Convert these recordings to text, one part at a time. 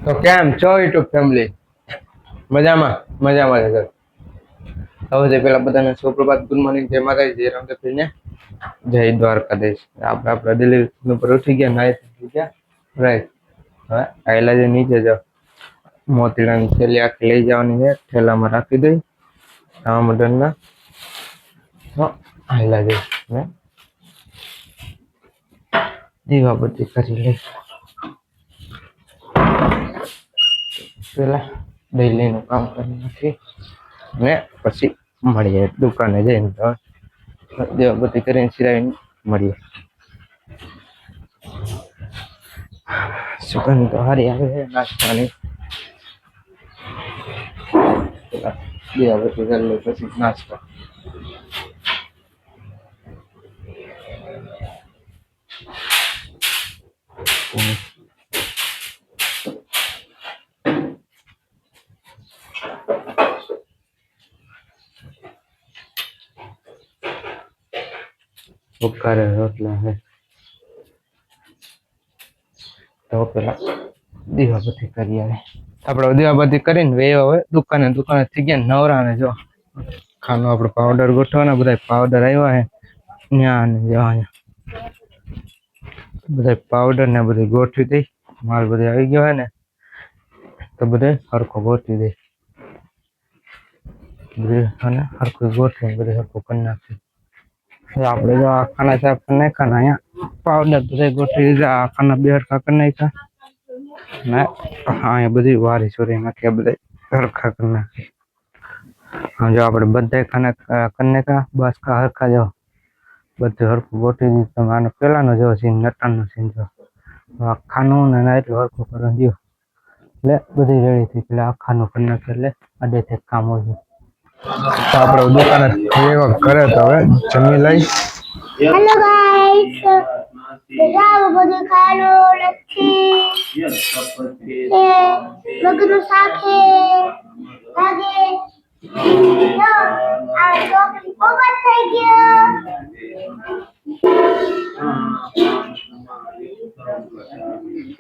તો કેમ છો યુટ્યુબ ફેમિલી? મજામાં મજામાં છે. હવે પેલા બધાને સુપ્રભાત, ગુડ મોર્નિંગ, જય માતાજી, જય રામદેવને, જય દ્વારકાધીશ. આપણા દિલ્હી ઉપર ઉઠી ગયા, નાઈ થઈ ગયા, રાઈટ. હવે આયલા જે નીચે જો મોતીડાની થેલી આખી લઈ જવાની છે, ઠેલામાં રાખી દઈ આવા મટનના. આયલા જે દીવાબત્તી કરી લઈ પેલા ડેલીનું કામ કરી નાખી ને પછી મળીએ દુકાને જઈને. દીવાબત્તી કરીને સિરાઈને મળીએ. સુગંધ તો હારી આવે છે નાસ્તાની. દીવાબત્તી કરી લે પછી નાસ્તો. ઉપકારે રોટલા હે તો પેલા દીવાબત્તી કરી આવે. આપણે દીવાબત્તી કરીને વેયો હવે દુકાને થઈ ગયા નવરા ને. જો ખાનો આપણે પાવડર ગોઠવાના, બધા પાવડર આવ્યા હે ત્યાં ને બધા પાવડર ને બધું ગોઠવી દઈ. માલ બધે આવી ગયો હોય ને તો બધે હરખો ગોઠવી દઈ. અને હરખું ગોઠવીને બધે હરખું કરી નાખી. આપણે જો આ ખાના સાફ કરી નાખ્યા, અહીંયા પાવડર બધા ગોઠવી દીધા. આ ખાના બે હરખા કરી નાખ્યા ને અહીંયા બધી વારી ચોરી નાખી, બધા હરખા કરી નાખી. જો આપણે બધા ખાના કરી નાખ્યા, બસ હરખા જો બધું હરખું ગોઠવી દીધું. તમે આનો પેલાનો જો સીન, નટાણનો સીન જો આખાનું ને એટલું હરખું કરવા દો એટલે બધી રેડી થઈ. પેલા આખાનું કરી નાખે એટલે આડેથી કામ હોય. તો આપણે દુકાને કરે તો હવે જમી લઈ. હેલો ગાઈસ, જાવ બધું ખાવાનું નથી એ મગનું શાક હે લાગે જો આ ચોકડી ઓવર થઈ ગયો.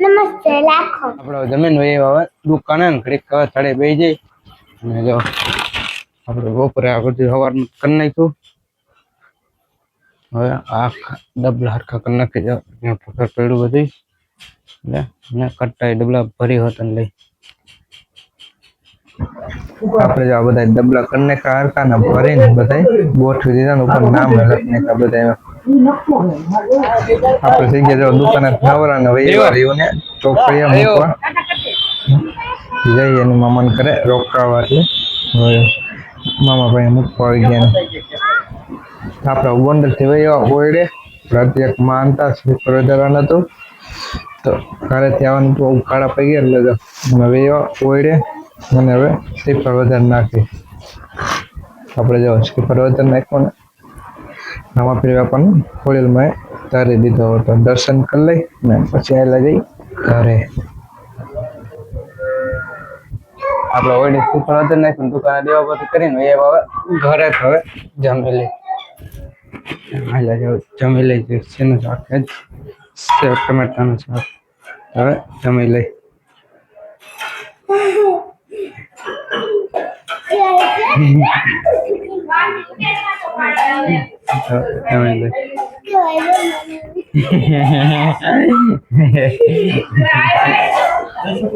નમસ્તે લાખો. આપણે જમીન હોય હવે દુકાને ને ઘડીક ચડે બેસી જાય અને જો આપણે બપોરે આ બધું સવારમાં કરી નાખ્યું. હવે આ ડબલા હરખા કરી નાખી દો. પકડ પડ્યું બધું એટલે કટ્ટા ડબલા ભરી હોત લઈ. આપણે જો આ બધા ડબલા કરી નાખ્યા હરખા ને ભરીને બધા ગોઠવી દીધા ને ઉપર નામ લખી નાખ્યા બધા. આપણે થઈ ગયા જો દુકાને નવરા ને વહીવારીઓને ચોકડીયા મૂકવા જઈ. એની મામાને કરે રોકાવા એટલે મામા ભાઈ મૂકવા આવી ગયા. આપણે ગોંડલ થી વહીવા ઓયડે રાતે એક માનતા સ્લીપર વધારવાનું હતું તો ઘરેથી આવવાનું તો ઉકાળા પડી ગયા એટલે અમે વહીવા ઓયડે અને હવે સ્લીપર વધારે નાખી. આપણે જો સ્લીપર વધારે નાખ્યો ને મામા પીર બાપાને ખોડેલમાં તારી દીધો હતો. દર્શન કરી લઈ ને પછી આવેલા જઈ ઘરે. આપણે ઓયડે સ્લીપર વધારે નાખ્યું, દુકાને દીવાબત્તી કરીને એ હવે ઘરે હવે જમી લઈ. જમી લઈ શેનું શાક જ સેવ ટમેટાનું શાક. હવે જમી લઈ.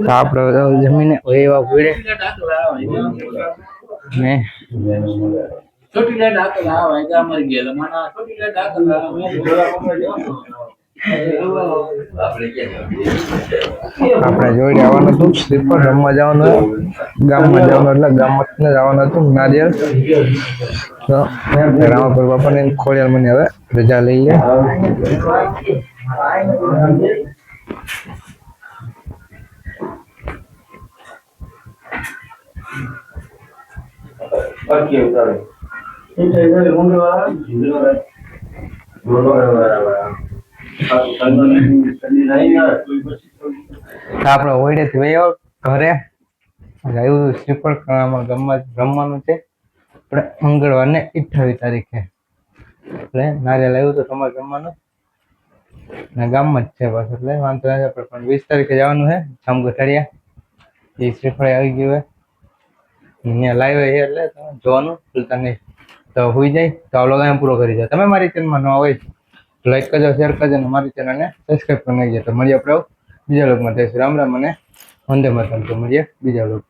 આપણે જમીને એવા ભીડે ને छोटी लाइट आके लावा है क्या मर गया लमाना छोटी लाइट आके लावा આપણે જોડે આવવાનું હતું. સ્લીપર રમવા જવાનું, ગામમાં જવાનું એટલે ગામમાં જવાનું હતું નારિયેળ તો રામાપુર બાપાને ખોડિયાર મને હવે રજા લઈએ. આપણે ઓયડે થી વયો ઘરે આવ્યું. સ્લીપર ગામમાં રમવાનું છે આપણે મંગળવાર ને 28 તારીખે એટલે નારિયેળ આવ્યું તો તમારે રમવાનું ને ગામમાં જ છે બસ એટલે વાંધો નથી. આપણે પણ 20 તારીખે જવાનું છે જામગઢિયા એ શ્રીફળ આવી ગયું હોય અહીંયા લાઈવ છે એટલે તમે જોવાનું ભૂલતા નહીં. તો હોઈ જાય તો આ લોકો પૂરો કરી જાય. તમે મારી ચેનલમાં ન હોય લાઈક કરજો, શેર કરજો અને મારી ચેનલને સબસ્ક્રાઈબ કરી નાખજો. તો મળીએ આપણે બીજા લોકમાં. જય શ્રી રામ રામ અને વંદે માતરમ. તો મળીએ બીજા લોક.